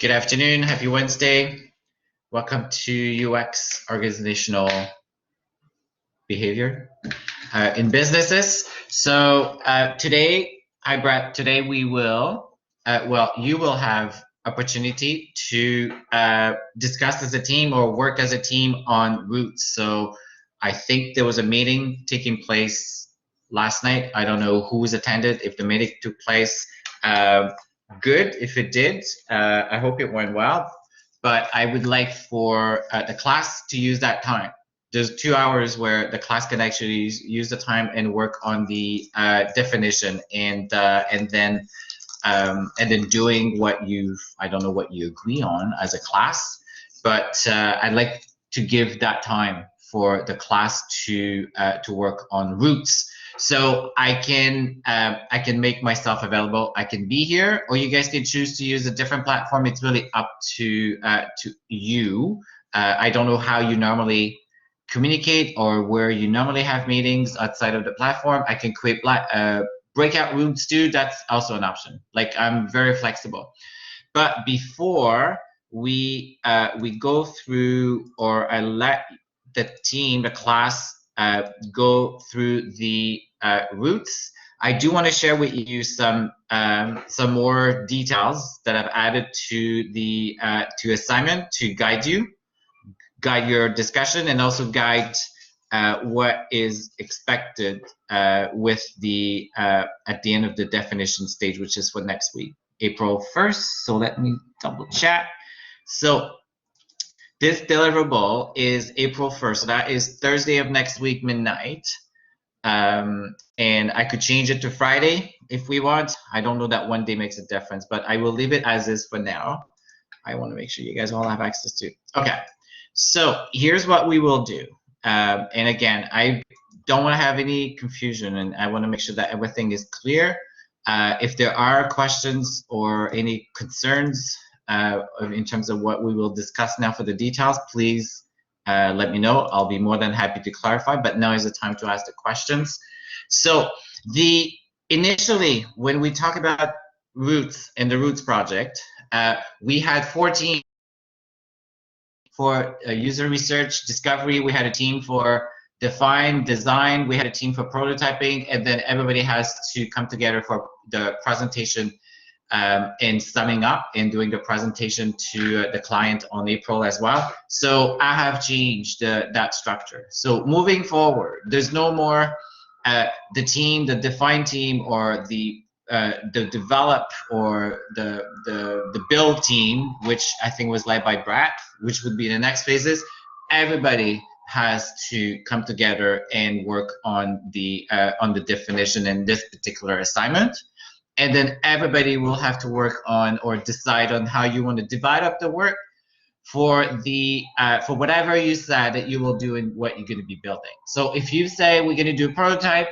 Good afternoon. Happy Wednesday. Welcome to UX Organizational Behavior in Businesses. So today, hi Brett. Today we will, you will have opportunity to discuss as a team or work as a team on routes. So I think there was a meeting taking place last night. I don't know who was attended. If the meeting took place, good. If it did, I hope it went well. But I would like for the class to use that time. There's 2 hours where the class can actually use the time and work on the definition and then doing what I don't know what you agree on as a class, but I'd like to give that time for the class to work on routes. So I can make myself available. I can be here, or you guys can choose to use a different platform. It's really up to you. I don't know how you normally communicate or where you normally have meetings outside of the platform. I can create breakout rooms too. That's also an option. Like, I'm very flexible. But before we go through, or I let the team, the class, go through the routes, I do want to share with you some more details that I've added to the assignment to guide your discussion, and also guide what is expected with the at the end of the definition stage, which is for next week, April 1st. So let me double check. So this deliverable is April 1st. So that is Thursday of next week, midnight. And I could change it to Friday if we want. I don't know that one day makes a difference, but I will leave it as is for now. I want to make sure you guys all have access to it. Okay, so here's what we will do. And again, I don't want to have any confusion, and I want to make sure that everything is clear. If there are questions or any concerns in terms of what we will discuss now for the details, please let me know. I'll be more than happy to clarify, but now is the time to ask the questions. So initially, when we talk about routes and the routes project, we had 14 for user research, discovery. We had a team for define, design. We had a team for prototyping, and then everybody has to come together for the presentation and summing up and doing the presentation to the client on April as well. So I have changed that structure. So moving forward, there's no more the team, the define team, or the develop or the build team, which I think was led by Brad, which would be the next phases. Everybody has to come together and work on the definition in this particular assignment. And then everybody will have to work on or decide on how you want to divide up the work for whatever you said that you will do and what you're going to be building. So if you say we're going to do a prototype,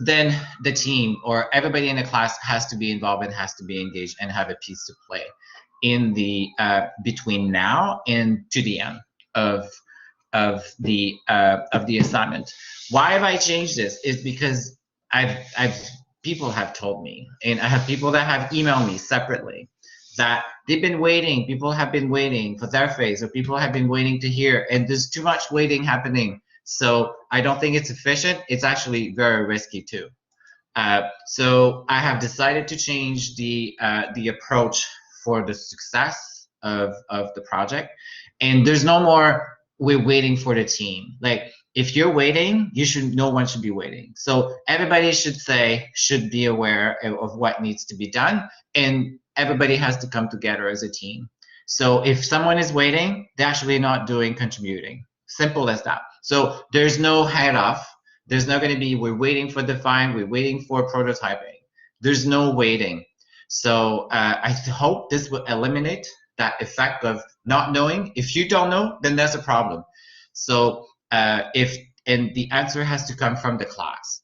then the team or everybody in the class has to be involved and has to be engaged and have a piece to play in the between now and to the end of the assignment. Why have I changed this? Is because people have told me, and I have people that have emailed me separately, that they've been waiting. People have been waiting for their phase, or people have been waiting to hear, and there's too much waiting happening. So I don't think it's efficient. It's actually very risky too. So I have decided to change the approach for the success of the project. And there's no more we're waiting for the team. Like, if you're waiting, no one should be waiting. So everybody should be aware of what needs to be done, and everybody has to come together as a team. So if someone is waiting, they're actually not contributing. Simple as that. So there's no head off. There's not going to be we're waiting for define, we're waiting for prototyping. There's no waiting. So I hope this will eliminate that effect of not knowing. If you don't know, then that's a problem. So and the answer has to come from the class.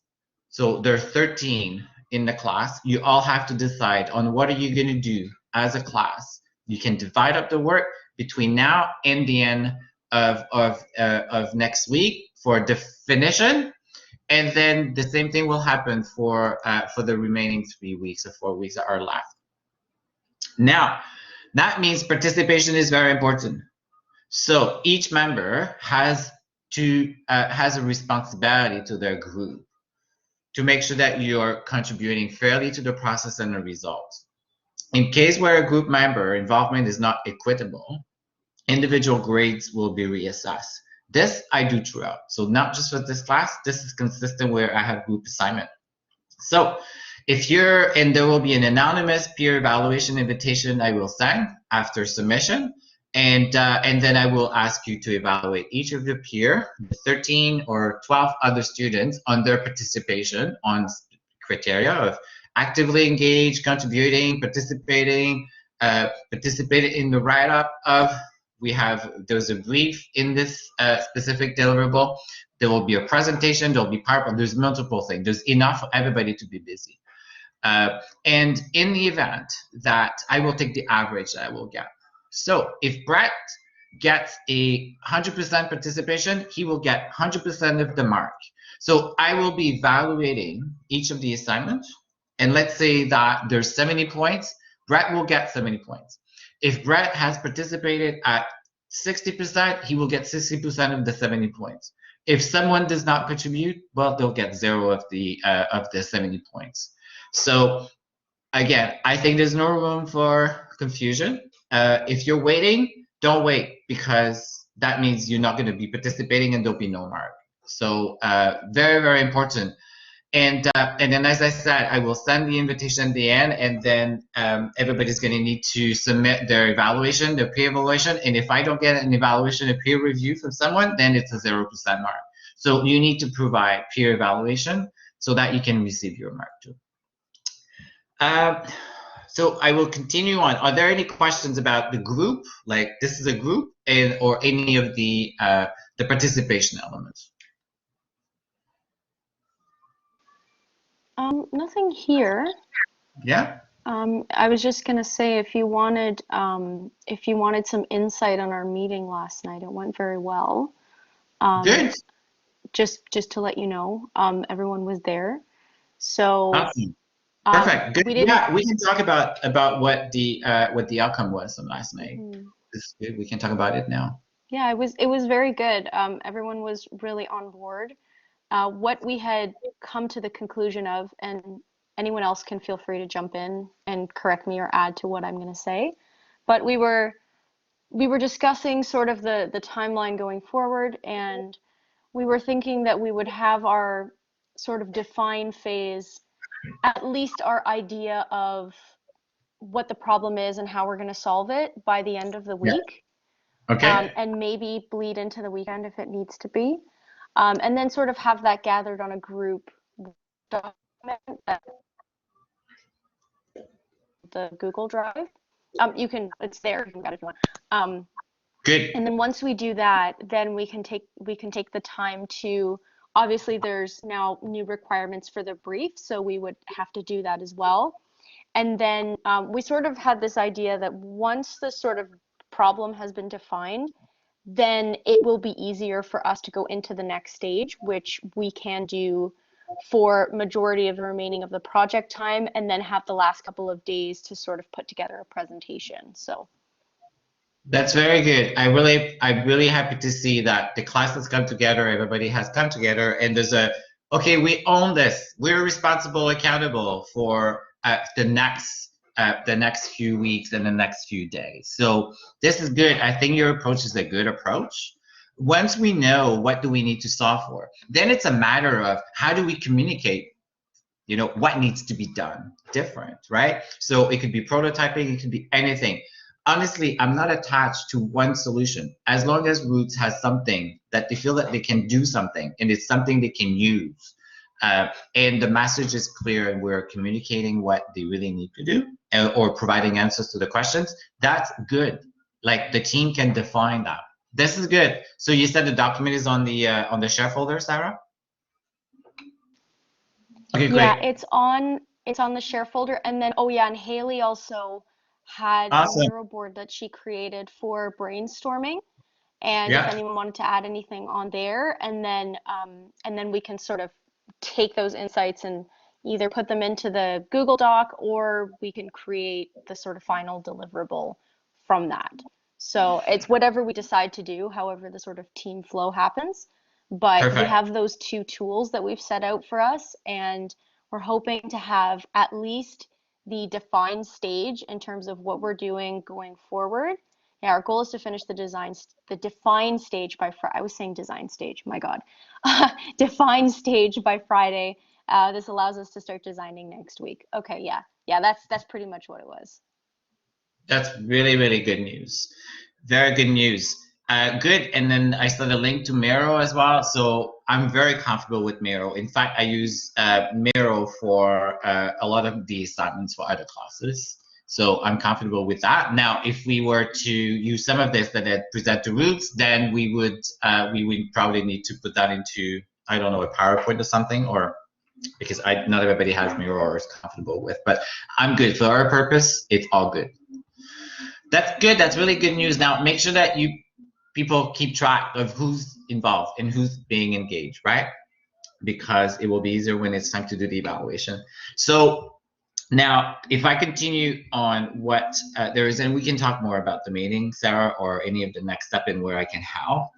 So there are 13 in the class. You all have to decide on what are you going to do as a class. You can divide up the work between now and the end of next week for definition, and then the same thing will happen for the remaining 3 weeks or 4 weeks that are left. Now, That means participation is very important. So each member has a responsibility to their group to make sure that you're contributing fairly to the process and the results. In case where a group member involvement is not equitable, individual grades will be reassessed. This I do throughout. So not just for this class, this is consistent where I have group assignment. So if and there will be an anonymous peer evaluation invitation I will send after submission. And then I will ask you to evaluate each of your peer, the 13 or 12 other students on their participation on criteria of actively engaged, contributing, participating, participated in the write-up of. There's a brief in this specific deliverable. There will be a presentation, there'll be PowerPoint, there's multiple things. There's enough for everybody to be busy. And in the event that I will take the average that I will get. So if Brett gets a 100% participation, he will get 100% of the mark. So I will be evaluating each of the assignments. And let's say that there's 70 points, Brett will get 70 points. If Brett has participated at 60%, he will get 60% of the 70 points. If someone does not contribute, well, they'll get 0 of the 70 points. So again, I think there's no room for confusion. If you're waiting, don't wait, because that means you're not going to be participating and there'll be no mark. So very, very important. And then, as I said, I will send the invitation at the end, and then everybody's going to need to submit their evaluation, their peer evaluation. And if I don't get an evaluation, a peer review from someone, then it's a 0% mark. So you need to provide peer evaluation so that you can receive your mark too. So I will continue on. Are there any questions about the group? Like this is a group, or any of the participation elements? Nothing here. Yeah. I was just gonna say, if you wanted some insight on our meeting last night, it went very well. Good. Just to let you know, everyone was there. So Awesome. Perfect. Good. Yeah, we can talk about what the outcome was from last night. We can talk about it now. Yeah, it was very good. Everyone was really on board. What we had come to the conclusion of, and anyone else can feel free to jump in and correct me or add to what I'm going to say, but we were discussing sort of the timeline going forward, and we were thinking that we would have our sort of define phase, at least our idea of what the problem is and how we're going to solve it by the end of the week. Okay. And maybe bleed into the weekend if it needs to be. And then sort of have that gathered on a group document, the Google Drive. It's there, you can get it if you want. Good. And then once we do that, then we can take the time to, obviously there's now new requirements for the brief, so we would have to do that as well. And then we sort of had this idea that once the sort of problem has been defined, then it will be easier for us to go into the next stage, which we can do for majority of the remaining of the project time, and then have the last couple of days to sort of put together a presentation. So that's very good. I'm really happy to see that the class has come together, everybody has come together, and there's okay, we own this. We're responsible, accountable for the next few weeks and the next few days. So this is good. I think your approach is a good approach. Once we know what do we need to solve for, then it's a matter of how do we communicate, what needs to be done different, right? So it could be prototyping, it could be anything. Honestly, I'm not attached to one solution. As long as Roots has something that they feel that they can do something and it's something they can use, and the message is clear and we're communicating what they really need to do, or providing answers to the questions, that's good. Like the team can define that. This is good. So you said the document is on the share folder, Sarah? Okay, great. Yeah, it's on the share folder. And then, oh yeah, and Haley also had awesome. a Miro board that she created for brainstorming. And yeah. if anyone wanted to add anything on there, and then we can sort of take those insights and either put them into the Google Doc, or we can create the sort of final deliverable from that. So it's whatever we decide to do, however the sort of team flow happens. But we Perfect. have those two tools that we've set out for us, and we're hoping to have at least the defined stage in terms of what we're doing going forward. Yeah, our goal is to finish the defined stage by Friday. I was saying design stage, my God. Defined stage by Friday. This allows us to start designing next week. Okay, yeah, that's pretty much what it was. That's really, really good news. Very good news. Good. And then I saw the link to Miro as well. So I'm very comfortable with Miro. In fact, I use Miro for a lot of the assignments for other classes. So I'm comfortable with that. Now, if we were to use some of this that I present to Roots, then we would probably need to put that into, I don't know, a PowerPoint or something, or because not everybody has Miro or is comfortable with. But I'm good for our purpose. It's all good. That's good. That's really good news. Now, make sure that people keep track of who's involved and who's being engaged, right? Because it will be easier when it's time to do the evaluation. So now, if I continue on what there is, and we can talk more about the meeting, Sarah, or any of the next step and where I can help.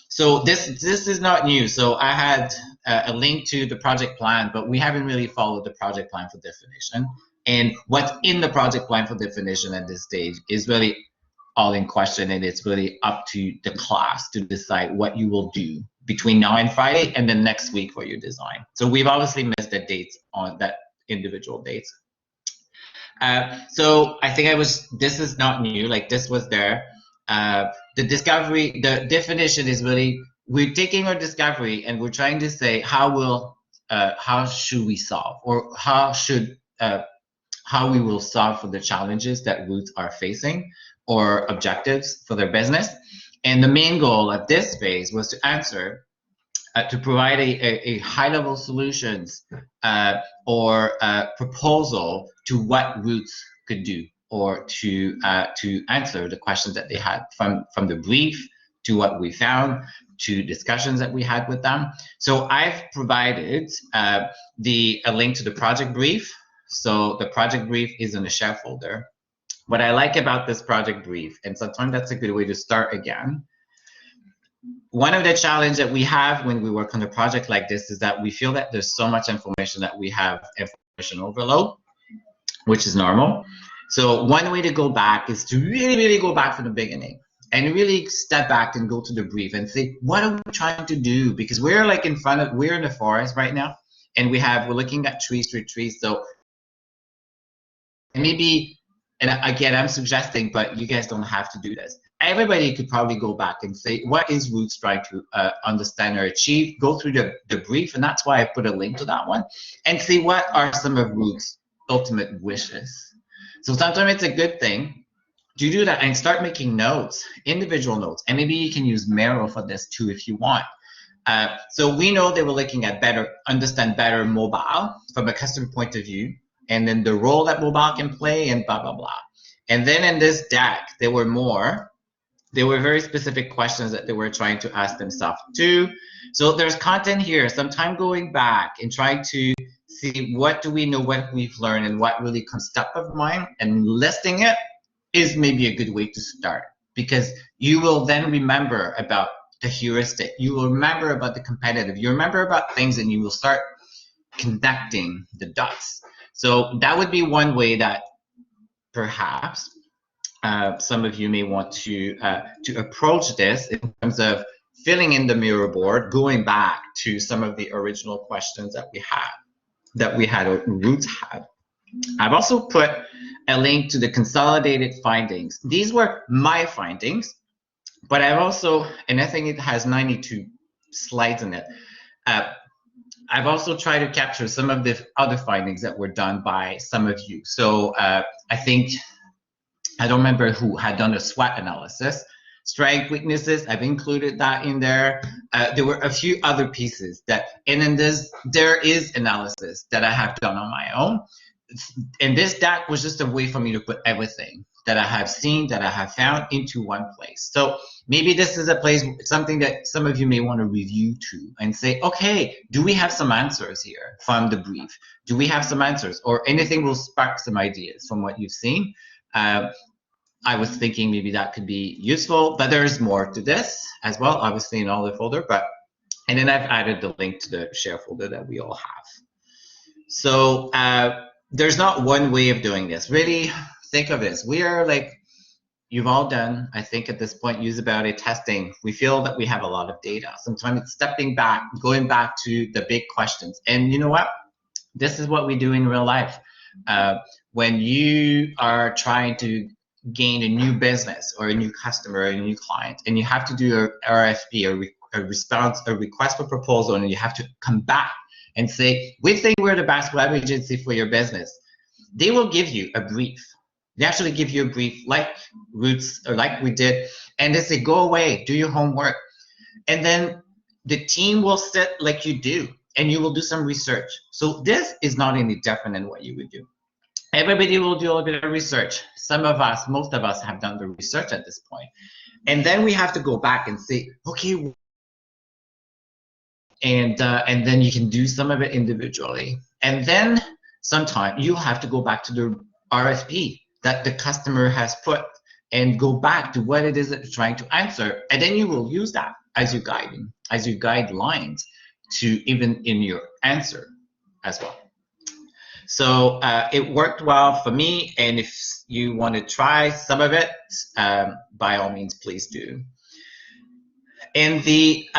So this is not new. So I had a link to the project plan, but we haven't really followed the project plan for definition. And what's in the project plan for definition at this stage is really all in question, and it's really up to the class to decide what you will do between now and Friday and then next week for your design. So we've obviously missed the dates on that individual dates. So I think this is not new, like this was there. The definition is really, we're taking our discovery and we're trying to say how should we solve, or how we will solve for the challenges that Roots are facing or objectives for their business. And the main goal of this phase was to provide a high-level solutions or proposal to what Roots could do, or to answer the questions that they had from the brief to what we found to discussions that we had with them. So I've provided a link to the project brief. So the project brief is in a share folder. What I like about this project brief, and sometimes that's a good way to start again, one of the challenges that we have when we work on a project like this is that we feel that there's so much information that we have information overload, which is normal. So one way to go back is to really, really go back from the beginning and really step back and go to the brief and say, what are we trying to do? Because we're like we're in the forest right now, and we're looking at trees. So maybe, and again, I'm suggesting, but you guys don't have to do this. Everybody could probably go back and say, what is Roots trying to understand or achieve? Go through the brief, and that's why I put a link to that one, and see what are some of Roots' ultimate wishes. So sometimes it's a good thing to do that and start making notes, individual notes, and maybe you can use Miro for this too if you want. So we know they were looking at understand better mobile from a customer point of view, and then the role that mobile can play, and blah, blah, blah. And then in this deck, there were very specific questions that they were trying to ask themselves too. So there's content here, some time going back and trying to see what do we know, what we've learned, and what really comes top of mind, and listing it is maybe a good way to start, because you will then remember about the heuristic, you will remember about the competitive, you remember about things, and you will start connecting the dots. So that would be one way that perhaps some of you may want to approach this in terms of filling in the Miro board, going back to some of the original questions that we had or Roots had. I've also put a link to the consolidated findings. These were my findings, but I've also, and I think it has 92 slides in it. I've also tried to capture some of the other findings that were done by some of you. So I think, I don't remember who had done a SWOT analysis. Strength, weaknesses, I've included that in there. There were a few other pieces and then there is analysis that I have done on my own. And this deck was just a way for me to put everything that I have seen, that I have found, into one place. So maybe this is a place, something that some of you may want to review too, and say, okay, do we have some answers here from the brief? Do we have some answers, or anything will spark some ideas from what you've seen? I was thinking maybe that could be useful, but there's more to this as well, obviously in all the folder, and then I've added the link to the share folder that we all have. So there's not one way of doing this. Really think of this. We are like, you've all done, I think at this point, usability testing. We feel that we have a lot of data. Sometimes it's stepping back, going back to the big questions. And you know what? This is what we do in real life. When you are trying to gain a new business or a new customer or a new client, and you have to do a RFP, a request for proposal, and you have to come back and say, we think we're the best web agency for your business. They will give you a brief. They actually give you a brief like Roots or like we did, and they say, go away, do your homework. And then the team will sit like you do, and you will do some research. So this is not any different than what you would do. Everybody will do a little bit of research. Some of us, most of us have done the research at this point. And then we have to go back and say, okay, and then you can do some of it individually. And then sometime you have to go back to the RFP that the customer has put and go back to what it is that you're trying to answer. And then you will use that as your guidelines to even in your answer as well. So it worked well for me, and if you want to try some of it, by all means, please do. And the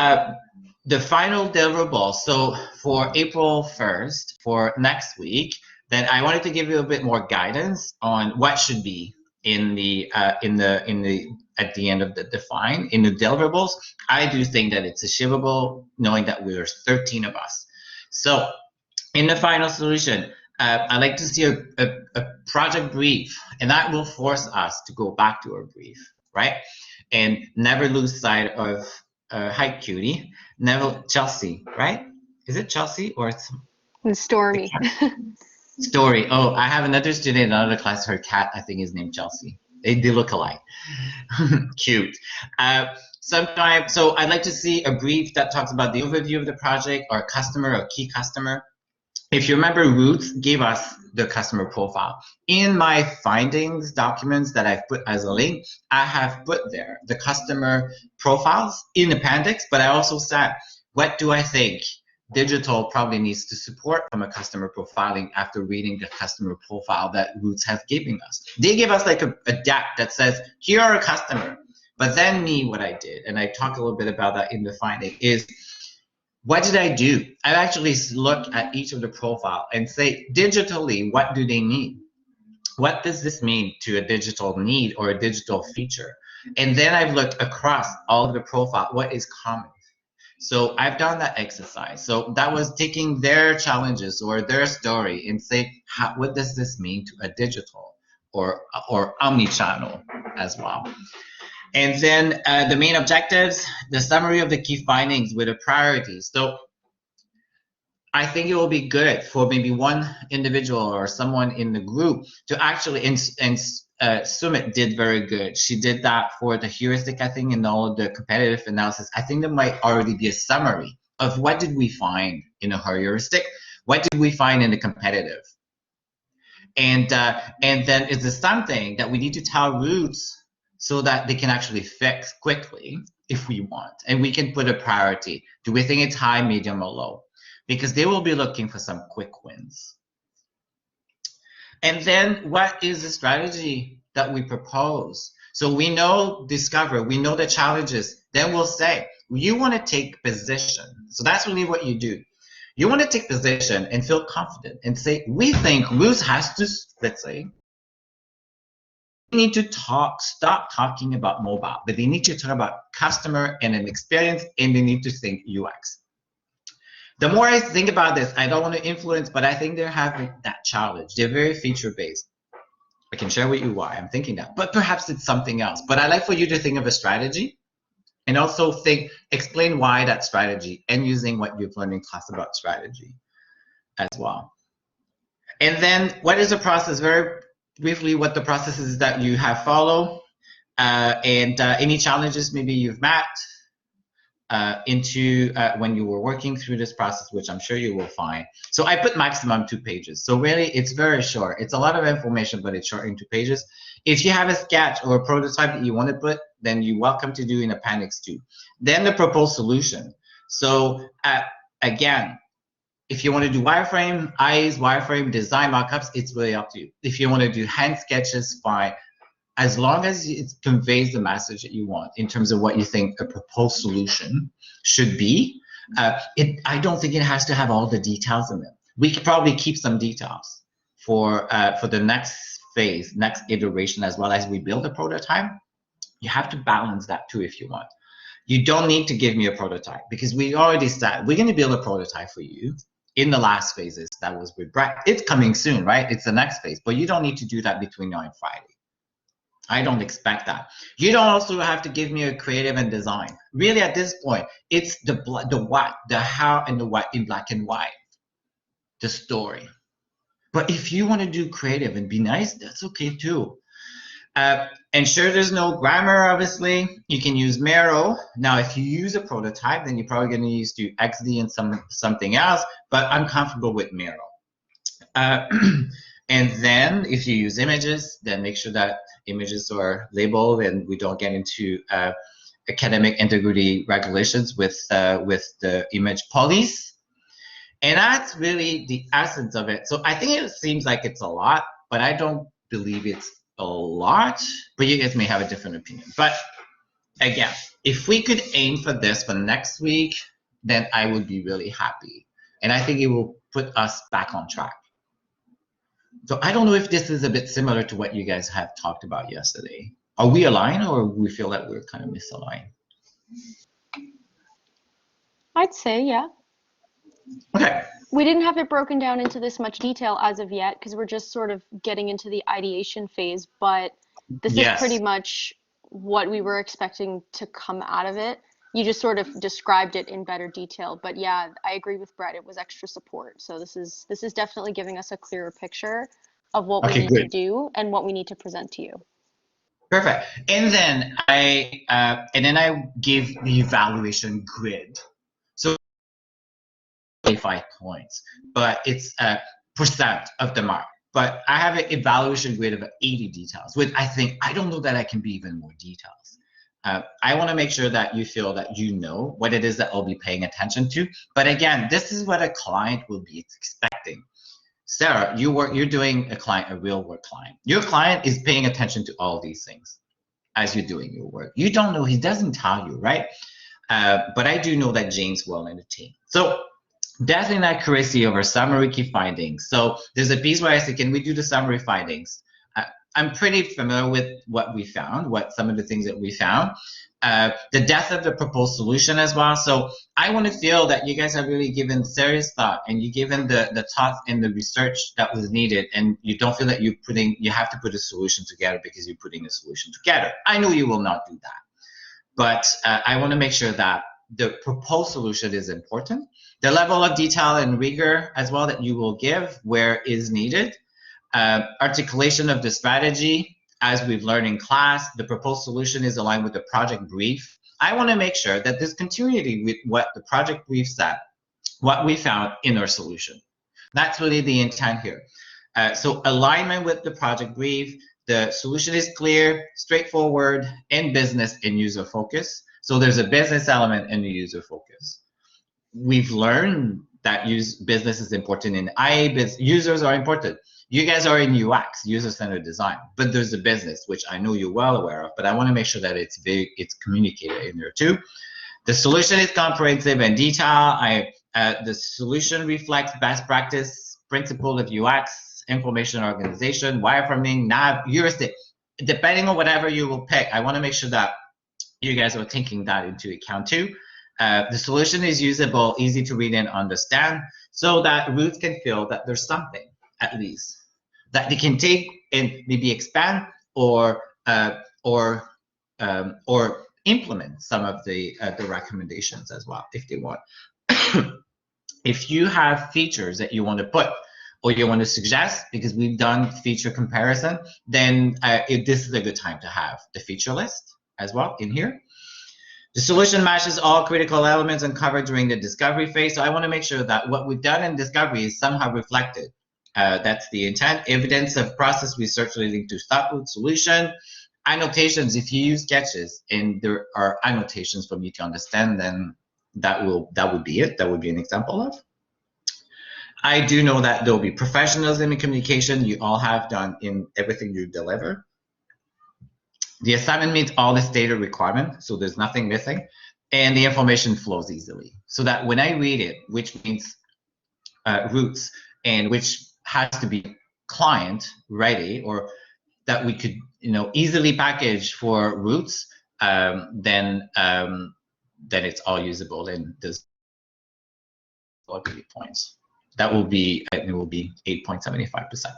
final deliverable, so for April 1st, for next week, then I wanted to give you a bit more guidance on what should be in the at the end of the define in the deliverables. I do think that it's achievable, knowing that we're 13 of us. So in the final solution, I like to see a project brief, and that will force us to go back to our brief, right? And never lose sight of hi, cutie. Never Chelsea, right? Is it Chelsea or it's Stormy? Story. Oh, I have another student in another class. Her cat, I think, is named Chelsea. They look alike. Cute. Sometimes, so I'd like to see a brief that talks about the overview of the project or customer or key customer. If you remember, Roots gave us the customer profile. In my findings documents that I've put as a link, I have put there the customer profiles in appendix, but I also said, what do I think digital probably needs to support from a customer profiling after reading the customer profile that Roots has given us. They give us like a deck that says, here are a customer. But then me, what I did, and I talked a little bit about that in the finding, is what did I do? I actually look at each of the profile and say, digitally, what do they need? What does this mean to a digital need or a digital feature? And then I've looked across all of the profile, what is common? So I've done that exercise. So that was taking their challenges or their story and say, what does this mean to a digital or omni-channel as well? And then the main objectives, the summary of the key findings with the priorities. So I think it will be good for maybe one individual or someone in the group to actually, and Sumit did very good. She did that for the heuristic, I think, and all of the competitive analysis. I think there might already be a summary of what did we find in a heuristic, what did we find in the competitive, and then is there something that we need to tell Roots so that they can actually fix quickly if we want, and we can put a priority. Do we think it's high, medium, or low? Because they will be looking for some quick wins. And then what is the strategy that we propose? So we know discover, we know the challenges, then we'll say, you want to take position. So that's really what you do. You want to take position and feel confident and say, we think Roots has to, let's say, they need to stop talking about mobile, but they need to talk about customer and an experience, and they need to think UX. The more I think about this, I don't want to influence, but I think they're having that challenge. They're very feature-based. I can share with you why I'm thinking that, but perhaps it's something else. But I'd like for you to think of a strategy and also explain why that strategy and using what you've learned in class about strategy as well. And then what is the process? Very briefly, what the process is that you have followed and any challenges maybe you've met. when you were working through this process, which I'm sure you will find. So I put maximum 2 pages. So really, it's very short. It's a lot of information, but it's short in 2 pages. If you have a sketch or a prototype that you want to put, then you're welcome to do in appendix 2. Then the proposed solution. So again, if you want to do wireframe, eyes, wireframe, design mockups, it's really up to you. If you want to do hand sketches, fine. As long as it conveys the message that you want in terms of what you think a proposed solution should be, I don't think it has to have all the details in it. We could probably keep some details for the next phase, next iteration, as well as we build a prototype. You have to balance that too if you want. You don't need to give me a prototype because we already said we're going to build a prototype for you in the last phases. That was with Brett. It's coming soon, right? It's the next phase, but you don't need to do that between now and Friday. I don't expect that. You don't also have to give me a creative and design. Really, at this point, it's the what, the how, and the what in black and white, the story. But if you want to do creative and be nice, that's okay too. Ensure there's no grammar, obviously. You can use Miro. Now, if you use a prototype, then you're probably going to use to XD and something else, but I'm comfortable with Miro. And then if you use images, then make sure that images are labeled and we don't get into academic integrity regulations with the image police. And that's really the essence of it. So I think it seems like it's a lot, but I don't believe it's a lot, but you guys may have a different opinion. But again, if we could aim for this for next week, then I would be really happy. And I think it will put us back on track. So I don't know if this is a bit similar to what you guys have talked about yesterday. Are we aligned or we feel that we're kind of misaligned? I'd say, yeah. Okay. We didn't have it broken down into this much detail as of yet because we're just sort of getting into the ideation phase, but this is pretty much what we were expecting to come out of it. You just sort of described it in better detail, but yeah, I agree with Brett. It was extra support. So this is definitely giving us a clearer picture of what we need to do and what we need to present to you. Perfect. And then I give the evaluation grid. So 5 points, but it's a percent of the mark. But I have an evaluation grid of 80 details, which I don't know that I can be even more details. I want to make sure that you feel that you know what it is that I'll be paying attention to. But again, this is what a client will be expecting. Sarah, you're doing a real work client. Your client is paying attention to all these things as you're doing your work. You don't know, he doesn't tell you, right? But I do know that James will and the team. So depth and accuracy over summary key findings. So there's a piece where I say, can we do the summary findings? I'm pretty familiar with what we found, some of the things that we found. The depth of the proposed solution as well. So I want to feel that you guys have really given serious thought and you've given the thought and the research that was needed, and you don't feel that you have to put a solution together because you're putting a solution together. I know you will not do that, but I want to make sure that the proposed solution is important. The level of detail and rigor as well that you will give where is needed. Articulation of the strategy, as we've learned in class, the proposed solution is aligned with the project brief. I want to make sure that there's continuity with what the project brief said, what we found in our solution. That's really the intent here. So alignment with the project brief, the solution is clear, straightforward, and business and user focus. So there's a business element and a user focus. We've learned that business is important in IA, users are important. You guys are in UX, user-centered design, but there's a business, which I know you're well aware of, but I want to make sure that it's communicated in there too. The solution is comprehensive and detailed. The solution reflects best practice, principle of UX, information organization, wireframing, nav, heuristic. Depending on whatever you will pick, I want to make sure that you guys are taking that into account too. The solution is usable, easy to read and understand, so that Ruth can feel that there's something, at least, that they can take and maybe expand or implement some of the recommendations as well if they want. If you have features that you want to put or you want to suggest, because we've done feature comparison, then this is a good time to have the feature list as well in here. The solution matches all critical elements uncovered during the discovery phase. So I want to make sure that what we've done in discovery is somehow reflected. That's the intent. Evidence of process research leading to thought solution. Annotations, if you use sketches and there are annotations for me to understand, then that would be it. That would be an example of. I do know that there will be professionalism in communication. You all have done in everything you deliver. The assignment meets all the stated requirements, so there's nothing missing, and the information flows easily. So that when I read it, which means roots, and which has to be client ready, or that we could easily package for roots, then it's all usable, and there's points. That will be, it will be 8.75%.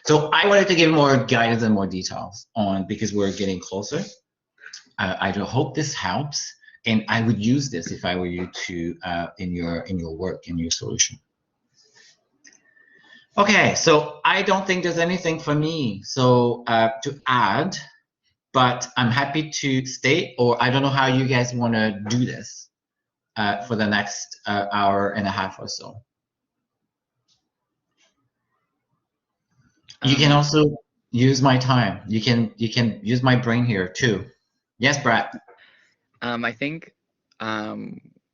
So I wanted to give more guidance and more details on, because we're getting closer. I hope this helps, and I would use this if I were you to in your work, in your solution. Okay, so I don't think there's anything for me to add, but I'm happy to stay, or I don't know how you guys want to do this for the next hour and a half or so. You can also use my time. You can use my brain here too. Yes, Brad. I think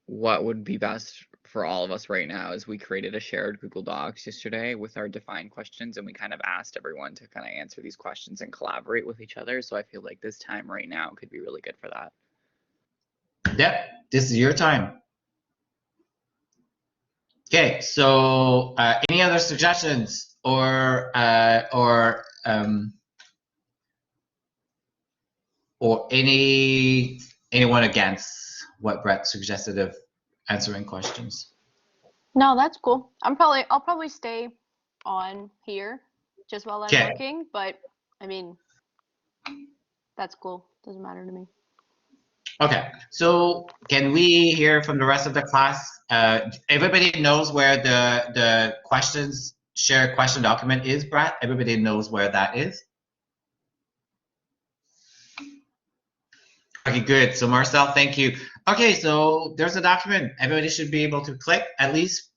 what would be best for all of us right now is we created a shared Google Docs yesterday with our defined questions, and we kind of asked everyone to kind of answer these questions and collaborate with each other. So I feel like this time right now could be really good for that. Yep, this is your time. Okay, so any other suggestions or anyone against what Brett suggested of answering questions? No, that's cool. I'll probably stay on here just while I'm working, but I mean, that's cool. Doesn't matter to me. Okay, so can we hear from the rest of the class? Everybody knows where the questions, shared question document is, Brad? Everybody knows where that is? Okay, good. So Marcel, thank you. Okay, so there's a document. Everybody should be able to click at least.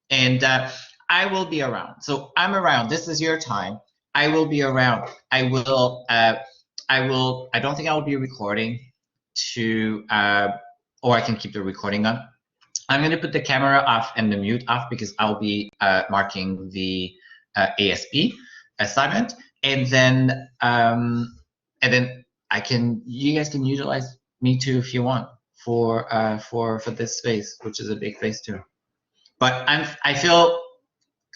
And I will be around. So I'm around. This is your time. I will be around. I don't think I will be recording or I can keep the recording on. I'm going to put the camera off and the mute off because I'll be marking the ASP assignment, and then you guys can utilize me too if you want for this space, which is a big space too. But I feel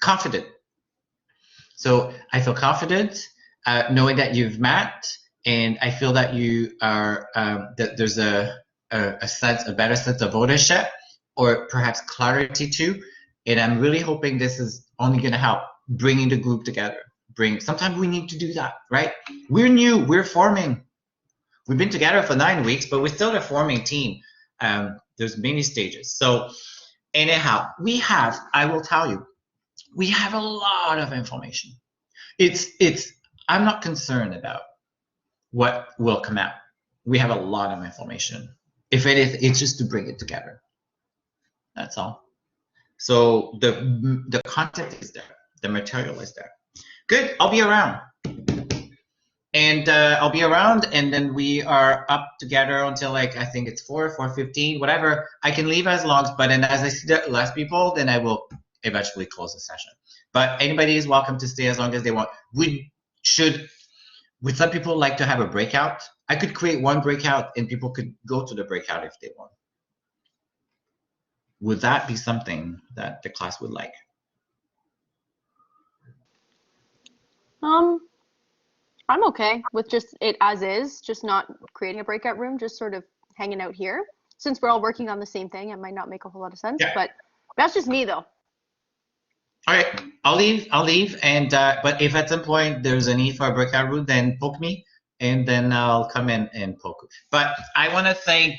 confident. So I feel confident knowing that you've met, and I feel that you are that there's a better sense of ownership, or perhaps clarity too. And I'm really hoping this is only going to help bringing the group together. Sometimes we need to do that, right? We're new, we're forming. We've been together for 9 weeks, but we're still a forming team. There's many stages. So anyhow, I will tell you, we have a lot of information. I'm not concerned about what will come out. We have a lot of information. If it is, it's just to bring it together. That's all. So the content is there, the material is there. Good, I'll be around. And I'll be around, and then we are up together until I think it's 4:15, whatever. I can leave as long, but then as I see the less people, then I will eventually close the session. But anybody is welcome to stay as long as they want. Would some people like to have a breakout? I could create one breakout and people could go to the breakout if they want. Would that be something that the class would like? I'm okay with just it as is, just not creating a breakout room, just sort of hanging out here. Since we're all working on the same thing, it might not make a whole lot of sense, but that's just me though. All right, I'll leave, and but if at some point there's a need for a breakout room, then poke me, and then I'll come in and poke. But I want to thank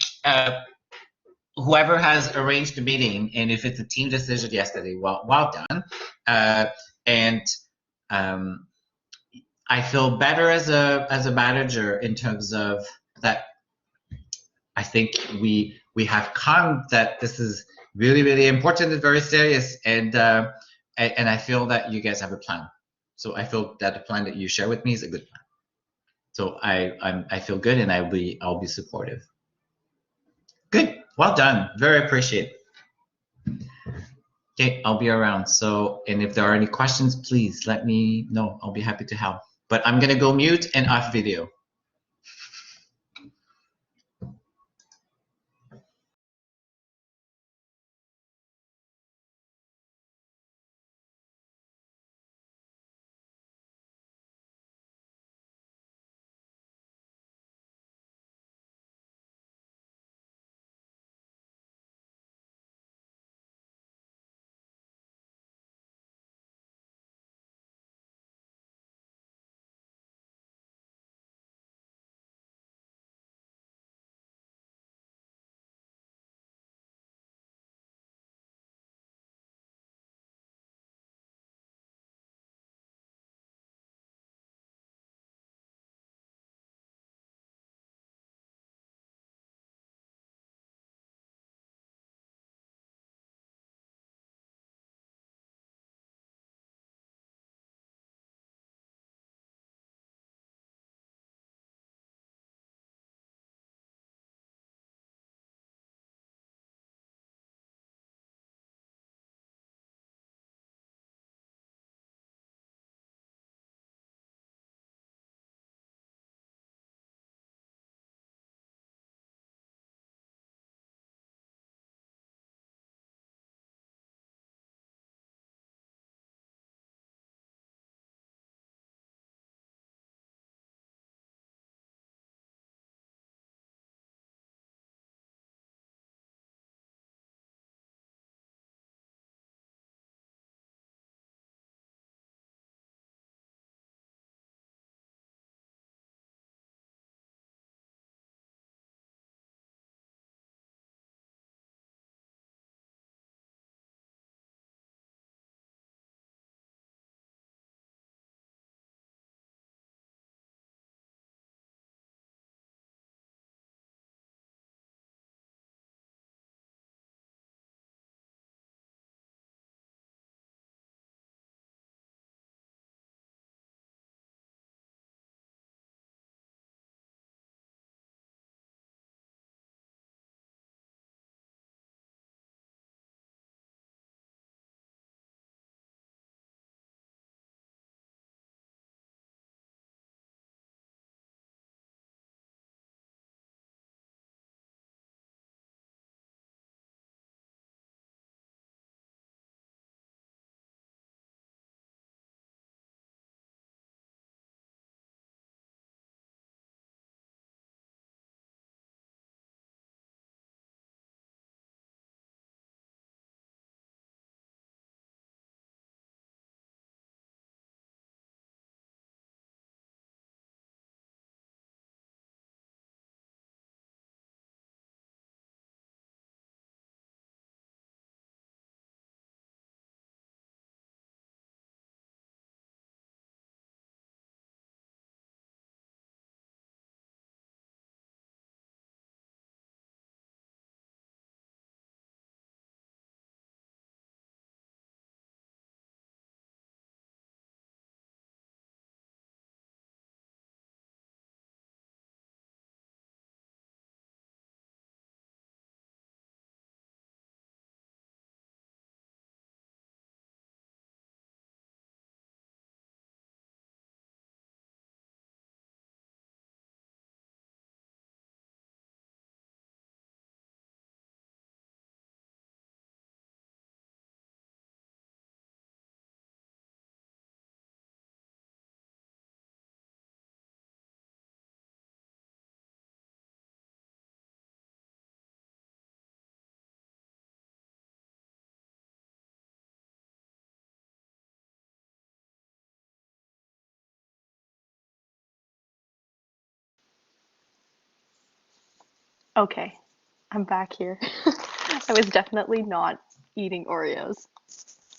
whoever has arranged the meeting, and if it's a team decision yesterday, well done. And I feel better as a manager in terms of that I think we have come that this is really, really important and very serious, and I feel that you guys have a plan. So I feel that the plan that you share with me is a good plan. So I feel good, and I'll be supportive. Good, well done, very appreciate. Okay, I'll be around. So, and if there are any questions, please let me know. I'll be happy to help. But I'm gonna go mute and off video. Okay, I'm back here. I was definitely not eating Oreos.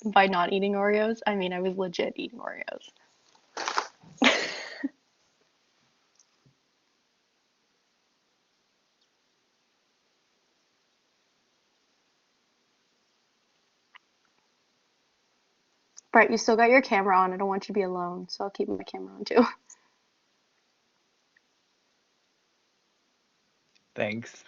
By not eating Oreos, I mean I was legit eating Oreos. Brett, you still got your camera on. I don't want you to be alone, so I'll keep my camera on too. Thanks.